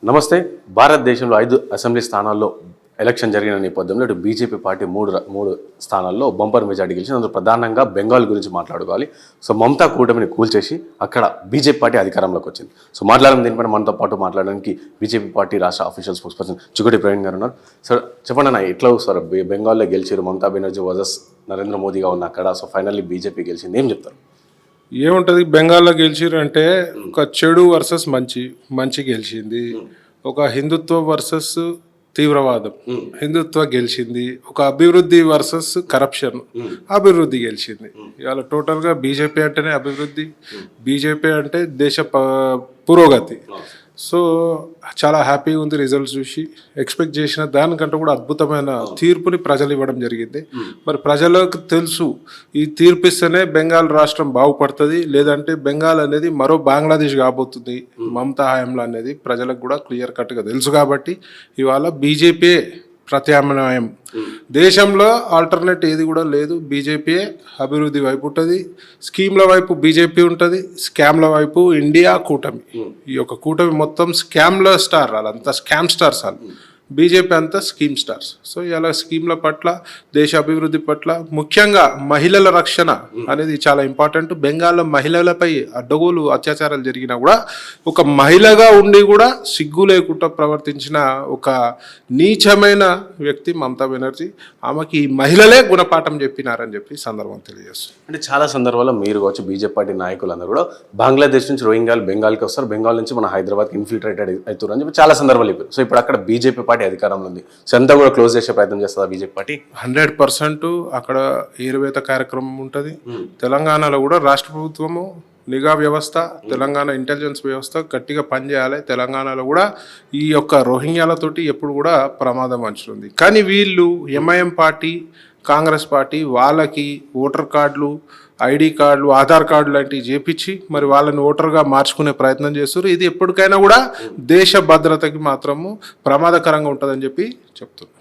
నమస్తే. భారతదేశంలో 5 అసెంబ్లీ స్థానాల్లో ఎలక్షన్ జరిగిన నేపథ్యంలో ఇటు బీజేపీ పార్టీ మూడు స్థానాల్లో బంపర్ మెజార్టీ గెలిచింది. అందులో ప్రధానంగా బెంగాల్ గురించి మాట్లాడుకోవాలి. సో మమతా కూటమిని కూల్చేసి అక్కడ బీజేపీ పార్టీ అధికారంలోకి వచ్చింది. సో మాట్లాడడం దీనిపైన మనతో పాటు మాట్లాడడానికి బీజేపీ పార్టీ రాష్ట్ర official spokes person Chikoti Praveen గారు ఉన్నారు. సార్ చెప్పండి అన్న, ఎట్లా సార్ బెంగాల్లో గెలిచారు మమతా బెనర్జీ వర్సెస్ నరేంద్ర మోదీగా ఉన్న అక్కడ, సో ఫైనల్లీ బీజేపీ గెలిచింది, ఏం చెప్తారు? ఏముంటుంది, బెంగాల్లో గెలిచిరు అంటే ఒక చెడు వర్సెస్ మంచి గెలిచింది. ఒక హిందుత్వ వర్సెస్ తీవ్రవాదం, హిందుత్వ గెలిచింది. ఒక అభివృద్ధి వర్సెస్ కరప్షన్, అభివృద్ధి గెలిచింది. ఇవాళ టోటల్గా బీజేపీ అంటేనే అభివృద్ధి, బీజేపీ అంటే దేశ పురోగతి. సో చాలా హ్యాపీగా ఉంది రిజల్ట్స్ చూసి. ఎక్స్పెక్ట్ చేసిన దానికంటే కూడా అద్భుతమైన తీర్పుని ప్రజలు ఇవ్వడం జరిగింది. మరి ప్రజలకు తెలుసు, ఈ తీర్పు ఇస్తేనే బెంగాల్ రాష్ట్రం బాగుపడుతుంది, లేదంటే బెంగాల్ అనేది మరో బంగ్లాదేశ్ కాబోతుంది మమతా హయాంలో అనేది ప్రజలకు కూడా క్లియర్ కట్గా తెలుసు. కాబట్టి ఇవాళ బీజేపీ ప్రత్యామ్నాయం, దేశంలో ఆల్టర్నేట్ ఏది కూడా లేదు. బీజేపీయే అభివృద్ధి వైపు ఉంటుంది, స్కీమ్ల వైపు బీజేపీ ఉంటుంది, స్కామ్ల వైపు ఇండియా కూటమి. ఈ యొక్క కూటమి మొత్తం స్కామ్ల స్టార్, వాళ్ళంతా స్కామ్ స్టార్స్ వాళ్ళు. బీజేపీ అంతా స్కీమ్ స్టార్స్. సో ఇలా స్కీమ్ల పట్ల, దేశ అభివృద్ధి పట్ల, ముఖ్యంగా మహిళల రక్షణ అనేది చాలా ఇంపార్టెంట్. బెంగాల్లో మహిళలపై అడ్డగోలు అత్యాచారాలు జరిగినా కూడా ఒక మహిళగా ఉండి కూడా సిగ్గు లేకుండా ప్రవర్తించిన ఒక నీచమైన వ్యక్తి మమతా బెనర్జీ. ఆమెకి ఈ మహిళలే గుణపాఠం చెప్పినారని చెప్పి సందర్భం తెలియజేస్తుంది. అంటే చాలా సందర్భాల్లో మీరు కావచ్చు బీజేపీ పార్టీ నాయకులందరూ కూడా బంగ్లాదేశ్ నుంచి రోహింగ్యాలు బెంగాల్కి వస్తారు, బెంగాల్ నుంచి మన హైదరాబాద్కి ఇన్ఫిల్ట్రేటెడ్ అవుతారు అని చెప్పి చాలా సందర్భాలు చెప్పారు. సో ఇప్పుడు అక్కడ బీజేపీ పార్టీ అధికారంలో ఉంది. సో అంతా కూడా క్లోజ్ చేసే ప్రయత్నం చేస్తుందా బీజేపీ పార్టీ? 100% అక్కడ ఏరువేత కార్యక్రమం ఉంటుంది. తెలంగాణలో కూడా రాష్ట్ర ప్రభుత్వము నిఘా వ్యవస్థ, తెలంగాణ ఇంటెలిజెన్స్ వ్యవస్థ గట్టిగా పనిచేయాలి. తెలంగాణలో కూడా ఈ యొక్క రోహింగ్యాలతోటి ఎప్పుడు కూడా ప్రమాదం అంచుతుంది. కానీ వీళ్ళు ఎంఐఎం పార్టీ, కాంగ్రెస్ పార్టీ వాళ్ళకి ఓటర్ కార్డులు, ఐడి కార్డులు, ఆధార్ కార్డు లాంటివి చేపించి మరి వాళ్ళని ఓటర్గా మార్చుకునే ప్రయత్నం చేస్తారు. ఇది ఎప్పటికైనా కూడా దేశ భద్రతకి మాత్రము ప్రమాదకరంగా ఉంటుందని చెప్పి చెప్తున్నారు.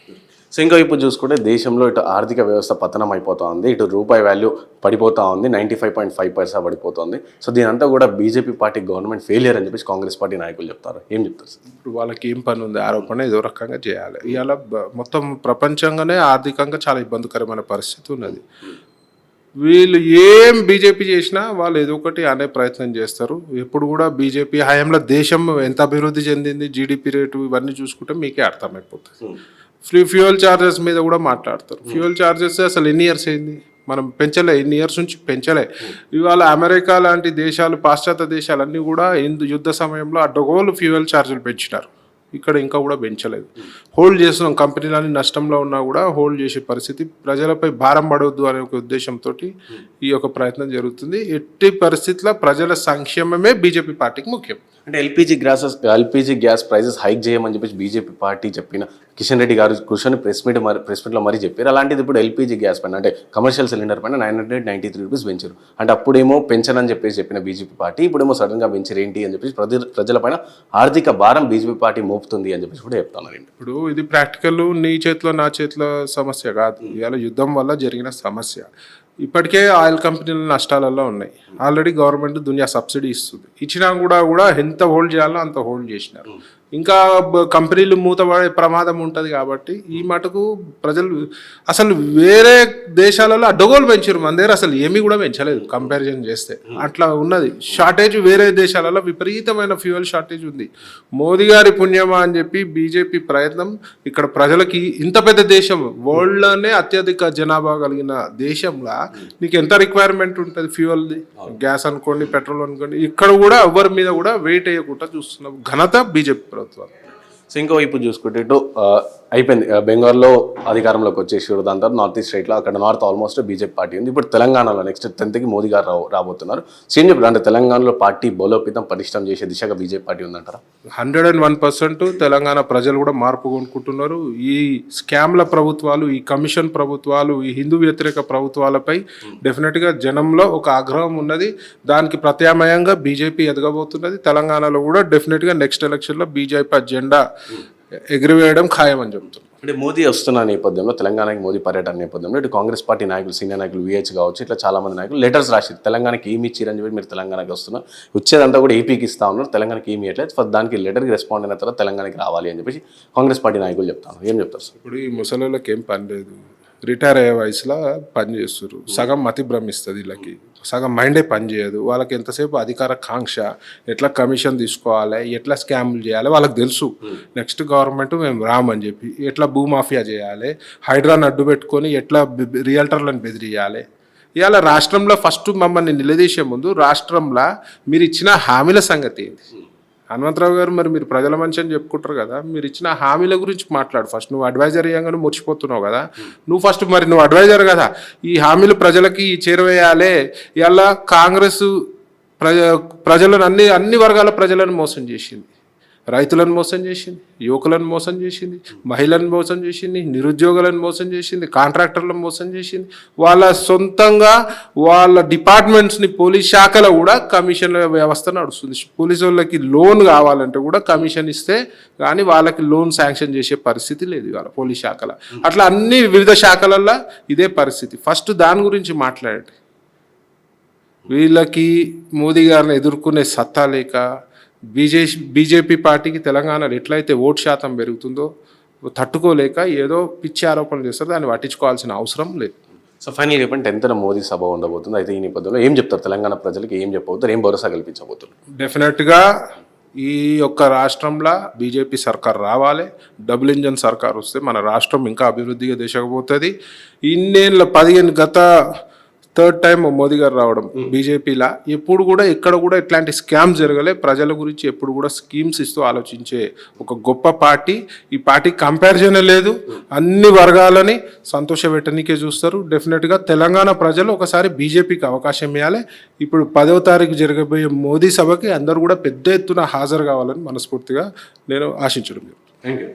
సో ఇంకా ఇప్పుడు చూసుకుంటే దేశంలో ఇటు ఆర్థిక వ్యవస్థ పతనం అయిపోతూ ఉంది, ఇటు రూపాయి వాల్యూ పడిపోతూ ఉంది, 95.5 పడిపోతుంది. సో దీనంతా కూడా బీజేపీ పార్టీ గవర్నమెంట్ ఫెయిలియర్ అని చెప్పేసి కాంగ్రెస్ పార్టీ నాయకులు చెప్తారు, ఏం చెప్తారు సార్? ఇప్పుడు వాళ్ళకి ఏం పని ఉంది, ఆరోపణ ఏదో రకంగా చేయాలి. ఇవాళ మొత్తం ప్రపంచంగానే ఆర్థికంగా చాలా ఇబ్బందికరమైన పరిస్థితి ఉన్నది. వీళ్ళు ఏం బీజేపీ చేసినా వాళ్ళు ఏదో ఒకటి అనే ప్రయత్నం చేస్తారు. ఎప్పుడు కూడా బీజేపీ హయాంలో దేశం ఎంత అభివృద్ధి చెందింది, జీడిపి రేటు ఇవన్నీ చూసుకుంటే మీకే అర్థమైపోతుంది. ఫ్యూయల్ ఛార్జెస్ మీద కూడా మాట్లాడతారు. ఫ్యూయల్ ఛార్జెస్ అసలు ఎన్ని ఇయర్స్ అయింది, మనం పెంచలే, ఎన్ని ఇయర్స్ నుంచి పెంచలే. ఇవాళ అమెరికా లాంటి దేశాలు, పాశ్చాత్య దేశాలన్నీ కూడా యుద్ధ సమయంలో అడ్డగోలు ఫ్యూయల్ ఛార్జీలు పెంచినారు. ఇక్కడ ఇంకా కూడా పెంచలేదు. హోల్డ్ చేస్తున్నాం, కంపెనీలన్నీ నష్టంలో ఉన్నా కూడా హోల్డ్ చేసే పరిస్థితి, ప్రజలపై భారం పడవద్దు అనే ఒక ఉద్దేశంతో ఈ యొక్క ప్రయత్నం జరుగుతుంది. ఎట్టి పరిస్థితుల్లో ప్రజల సంక్షేమమే బీజేపీ పార్టీకి ముఖ్యం. అంటే ఎల్పీజీ గ్యాస్ ప్రైజెస్ హైక్ చేయమని చెప్పేసి బీజేపీ పార్టీ చెప్పిన కిషన్ రెడ్డి గారు కూర్చొని ప్రెస్ మీట్లో మరీ చెప్పారు. అలాంటిది ఇప్పుడు ఎల్పీజీ గ్యాస్ పైన, అంటే కమర్షియల్ సిలిండర్ పైన 993 రూపీస్ పెంచారు. అంటే అప్పుడేమో పెంచనని చెప్పేసి చెప్పిన బీజేపీ పార్టీ ఇప్పుడేమో సడన్గా పెంచారు ఏంటి అని చెప్పేసి ప్రజల పైన ఆర్థిక భారం బీజేపీ పార్టీ మోపుతుంది అని చెప్పేసి కూడా చెప్తున్నారు. ఇప్పుడు ఇది ప్రాక్టికల్ నీ చేతిలో నా చేతిలో సమస్య కాదు, ఇవాళ యుద్ధం వల్ల జరిగిన సమస్య. ఇప్పటికే ఆయిల్ కంపెనీలు నష్టాలలో ఉన్నాయి. ఆల్రెడీ గవర్నమెంట్ దునియా సబ్సిడీ ఇస్తుంది, ఇచ్చినా కూడా ఎంత హోల్డ్ చేయాలో అంత హోల్డ్ చేసినారు. ఇంకా కంపెనీలు మూతపడే ప్రమాదం ఉంటుంది. కాబట్టి ఈ మటుకు ప్రజలు అసలు వేరే దేశాలలో అడ్డగోలు పెంచారు, మన దగ్గర అసలు ఏమీ కూడా పెంచలేదు కంపారిజన్ చేస్తే. అట్లా ఉన్నది షార్టేజ్. వేరే దేశాలలో విపరీతమైన ఫ్యూయల్ షార్టేజ్ ఉంది. మోదీ గారి పుణ్యమా అని చెప్పి బీజేపీ ప్రయత్నం ఇక్కడ ప్రజలకి, ఇంత పెద్ద దేశం, వరల్డ్లోనే అత్యధిక జనాభా కలిగిన దేశంలో నీకు ఎంత రిక్వైర్మెంట్ ఉంటుంది ఫ్యూయల్ది, గ్యాస్ అనుకోండి, పెట్రోల్ అనుకోండి, ఇక్కడ కూడా ఎవరి మీద కూడా వెయిట్ వేయకుండా చూస్తున్నాం. ఘనత బీజేపీ ప్రభుత్వం. సో ఇంకో వైపు చూసుకుంటే ఇటు అయిపోయింది, బెంగాల్లో అధికారంలోకి వచ్చేసారు. దాని తర్వాత నార్త్ ఈస్ట్ స్టేట్లో అక్కడ నార్త్ ఆల్మోస్ట్ బీజేపీ పార్టీ ఉంది. ఇప్పుడు తెలంగాణలో నెక్స్ట్ 10th మోదీ గారు రాబోతున్నారు. సేమ్ చెప్పారు, అంటే తెలంగాణలో పార్టీ బలోపేతం పటిష్టం చేసే దిశగా బీజేపీ పార్టీ ఉందంటారా? 101% తెలంగాణ ప్రజలు కూడా మార్పు కొనుక్కుంటున్నారు. ఈ స్కామ్ల ప్రభుత్వాలు, ఈ కమిషన్ ప్రభుత్వాలు, ఈ హిందూ వ్యతిరేక ప్రభుత్వాలపై డెఫినెట్గా జనంలో ఒక ఆగ్రహం ఉన్నది. దానికి ప్రత్యామ్నాయంగా బీజేపీ ఎదగబోతున్నది. తెలంగాణలో కూడా డెఫినెట్గా నెక్స్ట్ ఎలక్షన్లో బీజేపీ జెండా ఎగిరివేయడం ఖాయమని చెబుతున్నారు. అంటే మోదీ వస్తున్న నేపథ్యంలో తెలంగాణకి మోదీ పర్యటన నేపథ్యంలో ఇటు కాంగ్రెస్ పార్టీ నాయకులు సీనియర్ నాయకులు విహెచ్ కావచ్చు ఇట్లా చాలా మంది నాయకులు లెటర్స్ రాసి తెలంగాణకి ఏమి ఇచ్చిరని చెప్పి మీరు తెలంగాణకి వస్తున్నారు వచ్చేదంతా కూడా ఏపీకి ఇస్తా ఉన్నారు తెలంగాణకి ఏమి ఇవ్వట్లేదు ఫస్ట్ దానికి లెటర్కి రెస్పాండ్ అయిన తర్వాత తెలంగాణకి రావాలి అని చెప్పేసి కాంగ్రెస్ పార్టీ నాయకులు చెప్తాను ఏం చెప్తారు సార్? ఇప్పుడు ఈ ముసలిళ్ళకి ఏం పని లేదు, రిటైర్ అయ్యే వయసులో పని చేస్తారు, సగం మతి భ్రమిస్తుంది వీళ్ళకి, సగం మైండే పని చేయదు, వాళ్ళకి ఎంతసేపు అధికార కాంక్ష, ఎట్లా కమిషన్ తీసుకోవాలి, ఎట్లా స్కామ్లు చేయాలి వాళ్ళకి తెలుసు. నెక్స్ట్ గవర్నమెంట్ మేము రామని చెప్పి ఎట్లా భూమాఫియా చేయాలి, హైడ్రాన్ అడ్డు పెట్టుకొని ఎట్లా రియల్టర్లను బెదిరియాలి. ఇవాళ రాష్ట్రంలో ఫస్ట్ మమ్మల్ని నిలదీసే ముందు రాష్ట్రంలో మీరు ఇచ్చిన హామీల సంగతి ఏంటి? హనుమంతరావు గారు మరి మీరు ప్రజల మంచి అని చెప్పుకుంటారు కదా, మీరు ఇచ్చిన హామీల గురించి మాట్లాడు ఫస్ట్. నువ్వు అడ్వైజర్ అయ్యాగానే మురిచిపోతున్నావు కదా, నువ్వు ఫస్ట్ మరి నువ్వు అడ్వైజర్ కదా, ఈ హామీలు ప్రజలకి చేరవేయాలి. ఇలా కాంగ్రెస్ ప్రజలను అన్ని వర్గాల ప్రజలను మోసం చేసింది, రైతులను మోసం చేసింది, యువకులను మోసం చేసింది, మహిళలను మోసం చేసింది, నిరుద్యోగులను మోసం చేసింది, కాంట్రాక్టర్లను మోసం చేసింది. వాళ్ళ సొంతంగా వాళ్ళ డిపార్ట్మెంట్స్ని పోలీస్ శాఖలో కూడా కమిషన్ల వ్యవస్థ నడుస్తుంది. పోలీసు వాళ్ళకి లోన్ కావాలంటే కూడా కమిషన్ ఇస్తే కానీ వాళ్ళకి లోన్ శాంక్షన్ చేసే పరిస్థితి లేదు ఇవాళ పోలీస్ శాఖలో. అట్లా అన్ని వివిధ శాఖలలో ఇదే పరిస్థితి. ఫస్ట్ దాని గురించి మాట్లాడండి. వీళ్ళకి మోదీ గారిని ఎదుర్కొనే సత్తా లేక బీజేపీ పార్టీకి తెలంగాణలో ఎట్లయితే ఓటు శాతం పెరుగుతుందో తట్టుకోలేక ఏదో పిచ్చి ఆరోపణలు చేస్తారు, దాన్ని పట్టించుకోవాల్సిన అవసరం లేదు. సో ఫైనల్ చెప్పండి 10th మోదీ సభ ఉండబోతుంది అయితే ఈ నేపథ్యంలో ఏం చెప్తారు తెలంగాణ ప్రజలకి, ఏం చెప్పబోతారు, ఏం భరోసా కల్పించబోతున్నారు? డెఫినెట్గా ఈ యొక్క రాష్ట్రంలో బీజేపీ సర్కార్ రావాలి, డబుల్ ఇంజన్ సర్కార్ వస్తే మన రాష్ట్రం ఇంకా అభివృద్ధిగా దిశకపోతుంది. ఇన్నేళ్ళ 15 గత థర్డ్ టైం మోదీ గారు రావడం బీజేపీలా ఎప్పుడు కూడా ఎక్కడ కూడా ఇట్లాంటి స్కామ్ జరగలే. ప్రజల గురించి ఎప్పుడు కూడా స్కీమ్స్ ఇస్తూ ఆలోచించే ఒక గొప్ప పార్టీ. ఈ పార్టీ కంపారిజన్ లేదు, అన్ని వర్గాలని సంతోషపెట్టడానికే చూస్తారు. డెఫినెట్గా తెలంగాణ ప్రజలు ఒకసారి బీజేపీకి అవకాశం ఇవ్వాలి. ఇప్పుడు 10వ తారీఖు జరగబోయే మోదీ సభకి అందరూ కూడా పెద్ద ఎత్తున హాజరు కావాలని మనస్ఫూర్తిగా నేను ఆశించడం. Thank you.